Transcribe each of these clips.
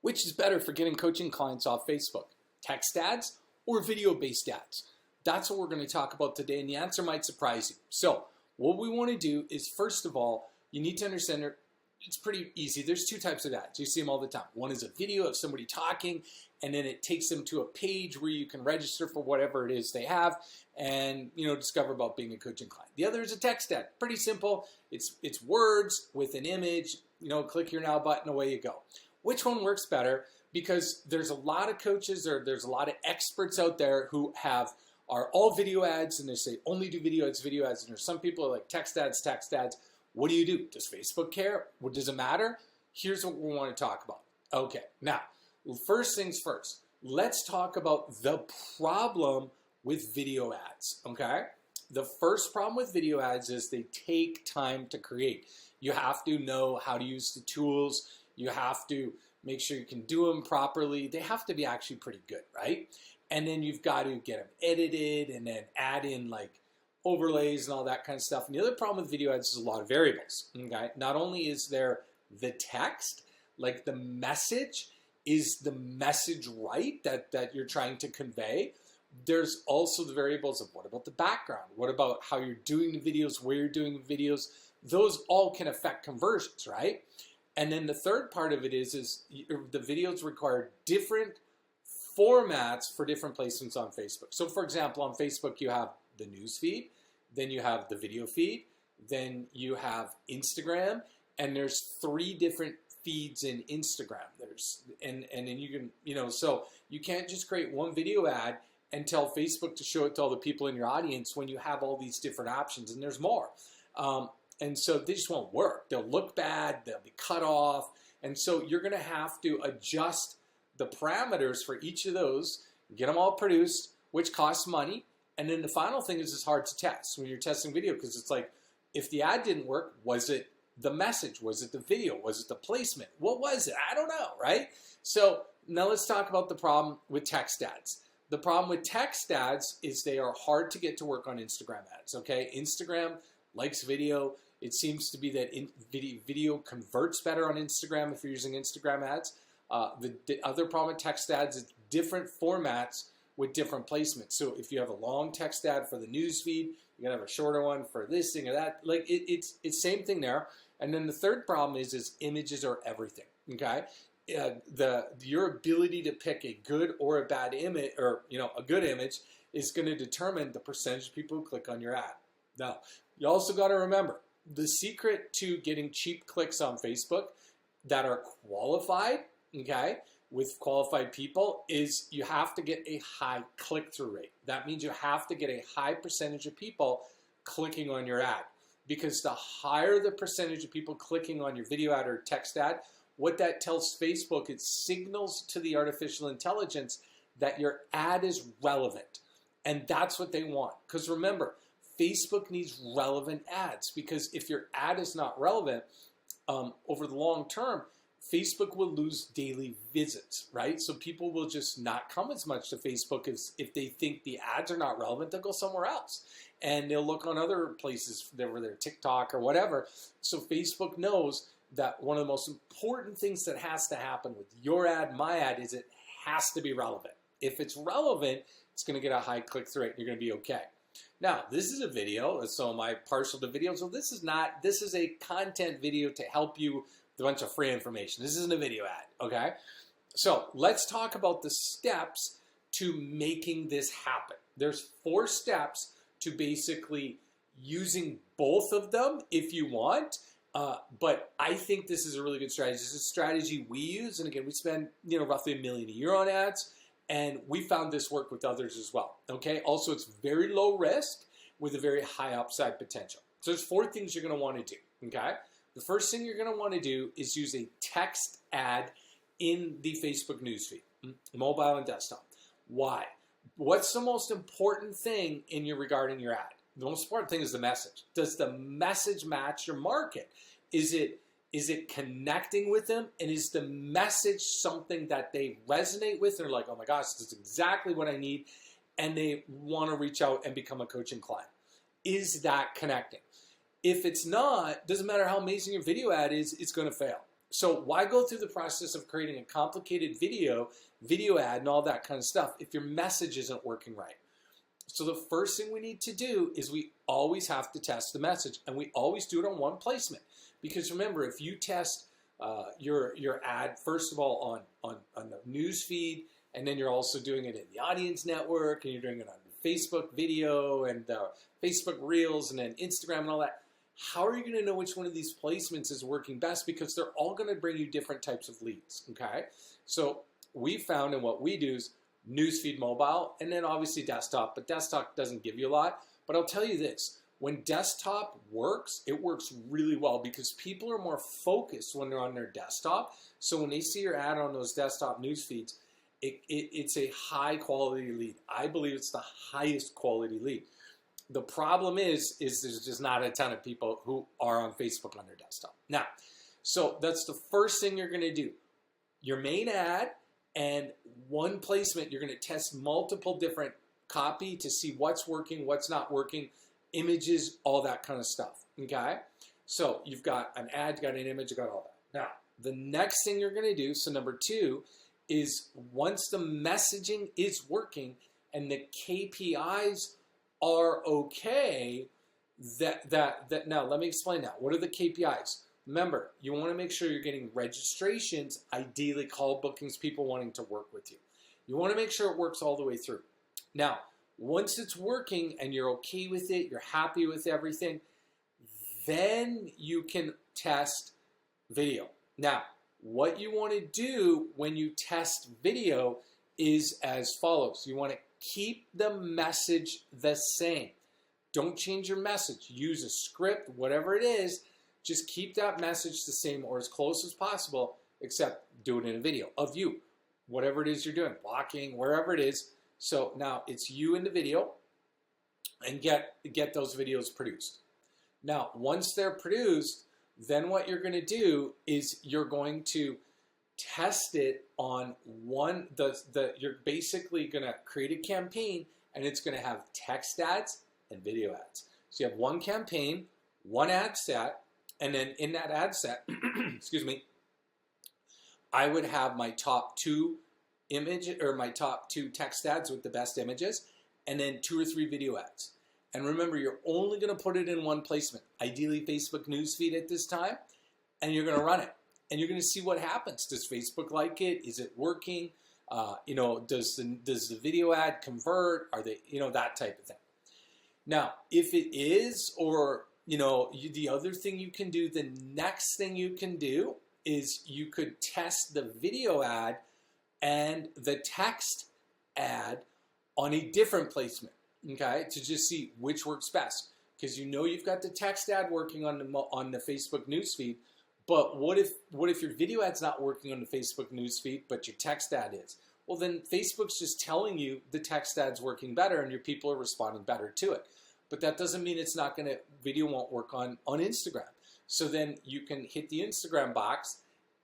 Which is better for getting coaching clients off Facebook? Text ads or video-based ads? That's what we're going to talk about today, and the answer might surprise you. So what we want to do is, first of all, you need to understand it's pretty easy. There's two types of ads. You see them all the time. One is a video of somebody talking, and then it takes them to a page where you can register for whatever it is they have and discover about being a coaching client. The other is a text ad. Pretty simple. It's words with an image. Click here now button, away you go. Which one works better? Because there's a lot of coaches or there's a lot of experts out there who are all video ads, and they say only do video ads, and there's some people who are like text ads. What do you do? Does Facebook care? What does it matter? Here's what we want to talk about. Okay, now, first things first. Let's talk about the problem with video ads, okay? The first problem with video ads is they take time to create. You have to know how to use the tools. You have to make sure you can do them properly. They have to be actually pretty good, right? And then you've got to get them edited and then add in like overlays and all that kind of stuff. And the other problem with video ads is a lot of variables, okay? Not only is there the text, like the message, is the message right that you're trying to convey? There's also the variables of what about the background? What about how you're doing the videos, where you're doing the videos? Those all can affect conversions, right? And then the third part of it is the videos require different formats for different placements on Facebook. So for example, on Facebook, you have the news feed, then you have the video feed, then you have Instagram, and there's 3 different feeds in Instagram. And then you can, so you can't just create one video ad and tell Facebook to show it to all the people in your audience when you have all these different options, and there's more. And so they just won't work. They'll look bad, they'll be cut off, and so you're gonna have to adjust the parameters for each of those, get them all produced, which costs money. And then the final thing is it's hard to test when you're testing video, because it's like, if the ad didn't work, was it the message? Was it the video? Was it the placement? What was it? I don't know, right? So now let's talk about the problem with text ads. The problem with text ads is they are hard to get to work on Instagram ads, okay? Instagram likes video. It seems to be that video converts better on Instagram if you're using Instagram ads. The other problem with text ads is different formats with different placements. So if you have a long text ad for the news feed, you're gonna have a shorter one for this thing or that. Like it's same thing there. And then the third problem is images are everything. Okay, your ability to pick a good or a bad image, or a good image, is going to determine the percentage of people who click on your ad. Now, you also got to remember the secret to getting cheap clicks on Facebook that are qualified. Okay, with qualified people is you have to get a high click-through rate. That means you have to get a high percentage of people clicking on your ad, because the higher the percentage of people clicking on your video ad or text ad, what that tells Facebook, it signals to the artificial intelligence that your ad is relevant. And that's what they want. Because remember, Facebook needs relevant ads, because if your ad is not relevant, over the long term, Facebook will lose daily visits, right? So people will just not come as much to Facebook if they think the ads are not relevant. They'll go somewhere else, and they'll look on other places, whether they're TikTok or whatever. So Facebook knows that one of the most important things that has to happen with your ad, my ad, is it has to be relevant. If it's relevant, it's going to get a high click-through rate, and you're going to be okay. Now, this is a video, so am I partial to video? So this is not. This is a content video to help you with a bunch of free information. This isn't a video ad, okay? So let's talk about the steps to making this happen. There's 4 steps to basically using both of them if you want. But I think this is a really good strategy. This is a strategy we use, and again, we spend roughly $1 million a year on ads, and we found this work with others as well. Okay. Also, it's very low risk with a very high upside potential. So there's 4 things you're going to want to do. Okay. The first thing you're going to want to do is use a text ad in the Facebook newsfeed, mobile and desktop. Why? What's the most important thing regarding your ad? The most important thing is the message. Does the message match your market? Is it connecting with them? And is the message something that they resonate with? And they're like, oh my gosh, this is exactly what I need. And they want to reach out and become a coaching client. Is that connecting? If it's not, doesn't matter how amazing your video ad is, it's going to fail. So why go through the process of creating a complicated video ad, and all that kind of stuff if your message isn't working right? So the first thing we need to do is we always have to test the message, and we always do it on one placement. Because remember, if you test your ad, first of all, on the news feed, and then you're also doing it in the audience network, and you're doing it on Facebook video and Facebook Reels, and then Instagram and all that, how are you going to know which one of these placements is working best? Because they're all going to bring you different types of leads, okay? So we found, and what we do is newsfeed mobile, and then obviously desktop, but desktop doesn't give you a lot. But I'll tell you this, when desktop works, it works really well because people are more focused when they're on their desktop. So when they see your ad on those desktop news feeds, it's a high quality lead. I believe it's the highest quality lead. The problem is there's just not a ton of people who are on Facebook on their desktop. Now, so that's the first thing you're going to do. Your main ad and one placement, you're going to test multiple different copy to see what's working, what's not working, images, all that kind of stuff, okay? So you've got an ad, you've got an image, you've got all that. Now, the next thing you're going to do, so number 2, is once the messaging is working and the KPIs are okay, now let me explain that. What are the KPIs? Remember, you want to make sure you're getting registrations, ideally call bookings, people wanting to work with you. You want to make sure it works all the way through. Now, once it's working and you're okay with it, you're happy with everything, then you can test video. Now, what you want to do when you test video is as follows. You want to keep the message the same. Don't change your message. Use a script, whatever it is. Just keep that message the same or as close as possible, except do it in a video of you, whatever it is you're doing, walking, wherever it is. So now it's you in the video, and get those videos produced. Now, once they're produced, then what you're going to do is you're going to test it on you're basically going to create a campaign, and it's going to have text ads and video ads. So you have one campaign, one ad set, and then in that ad set, excuse me, I would have my top 2 my top 2 text ads with the best images, and then 2 or 3 video ads. And remember, you're only going to put it in one placement, ideally Facebook newsfeed at this time, and you're going to run it. And you're going to see what happens. Does Facebook like it? Is it working? Does the video ad convert? Are they, that type of thing. Now, if it is, or, the other thing you can do, the next thing you can do is you could test the video ad and the text ad on a different placement, okay, to just see which works best. Because you've got the text ad working on the Facebook newsfeed, but what if your video ad's not working on the Facebook newsfeed, but your text ad is? Well, then Facebook's just telling you the text ad's working better, and your people are responding better to it. But that doesn't mean video won't work on Instagram. So then you can hit the Instagram box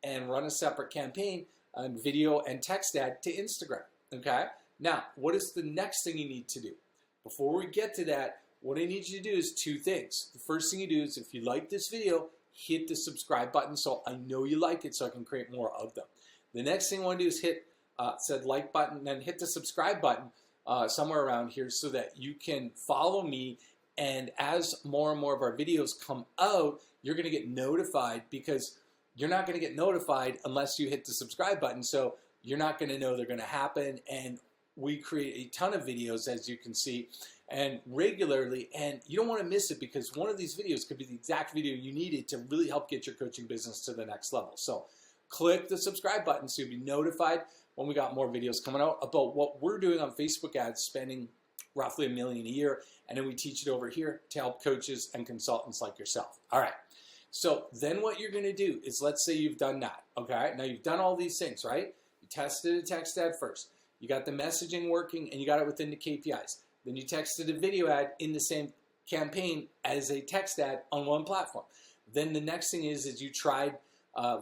and run a separate campaign on video and text ad to Instagram, okay? Now, what is the next thing you need to do? Before we get to that, what I need you to do is 2 things. The first thing you do is, if you like this video, hit the subscribe button so I know you like it, so I can create more of them. The next thing I want to do is hit said like button, and then hit the subscribe button somewhere around here so that you can follow me, and as more and more of our videos come out, you're going to get notified, because you're not going to get notified unless you hit the subscribe button, so you're not going to know they're going to happen. And we create a ton of videos, as you can see, and regularly, and you don't want to miss it, because one of these videos could be the exact video you needed to really help get your coaching business to the next level. So click the subscribe button so you'll be notified when we got more videos coming out about what we're doing on Facebook ads, spending roughly $1 million a year, and then we teach it over here to help coaches and consultants like yourself. All right. So then what you're going to do is, let's say you've done that, okay? Now you've done all these things, right? You tested a text ad first. You got the messaging working, and you got it within the KPIs. Then you texted a video ad in the same campaign as a text ad on one platform. Then the next thing is you tried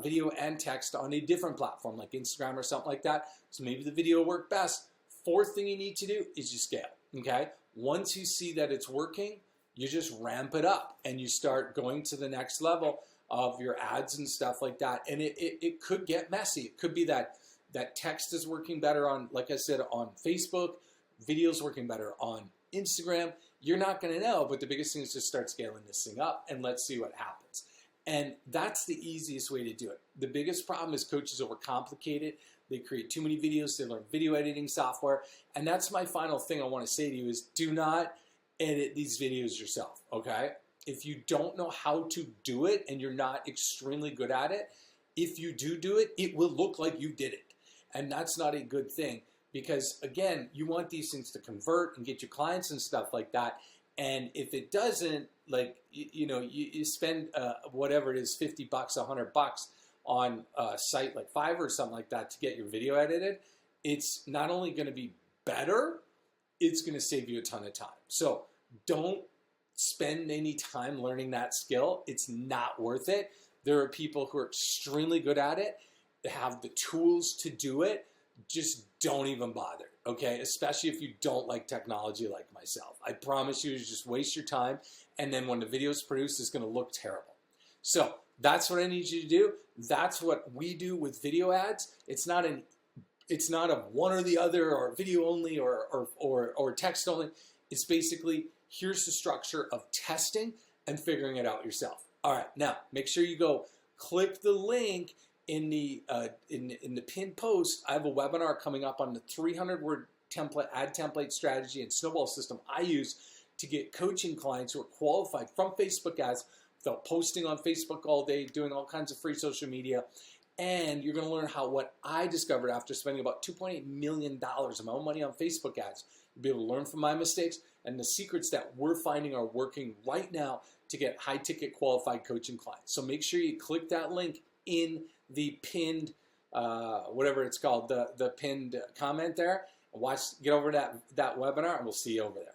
video and text on a different platform, like Instagram or something like that. So maybe the video worked best. 4th thing you need to do is you scale, okay? Once you see that it's working, you just ramp it up, and you start going to the next level of your ads and stuff like that. And it could get messy. It could be that text is working better on, like I said, on Facebook, videos working better on Instagram. You're not going to know, but the biggest thing is just start scaling this thing up and let's see what happens. And that's the easiest way to do it. The biggest problem is coaches overcomplicate it. They create too many videos. They learn video editing software. And that's my final thing I want to say to you is do not edit these videos yourself, okay? If you don't know how to do it and you're not extremely good at it, if you do it, it will look like you did it. And that's not a good thing because, again, you want these things to convert and get you clients and stuff like that. And if it doesn't, like, you spend whatever it is, $50, $100 on a site like Fiverr or something like that to get your video edited, it's not only going to be better, it's going to save you a ton of time. So don't spend any time learning that skill. It's not worth it. There are people who are extremely good at it, have the tools to do it. Just don't even bother, okay? Especially if you don't like technology like myself. I promise you, just waste your time, and then when the video is produced, it's going to look terrible. So that's what I need you to do. That's what we do with video ads. It's not a one or the other, or video only, or text only. It's basically, here's the structure of testing and figuring it out yourself. All right, now make sure you go click the link in the pinned post. I have a webinar coming up on the 300-word template, ad template strategy and snowball system I use to get coaching clients who are qualified from Facebook ads without posting on Facebook all day, doing all kinds of free social media. And you're going to learn what I discovered after spending about $2.8 million of my own money on Facebook ads. You'll be able to learn from my mistakes and the secrets that we're finding are working right now to get high-ticket qualified coaching clients. So make sure you click that link in the pinned, whatever it's called, the pinned comment there. Get over that webinar, and we'll see you over there.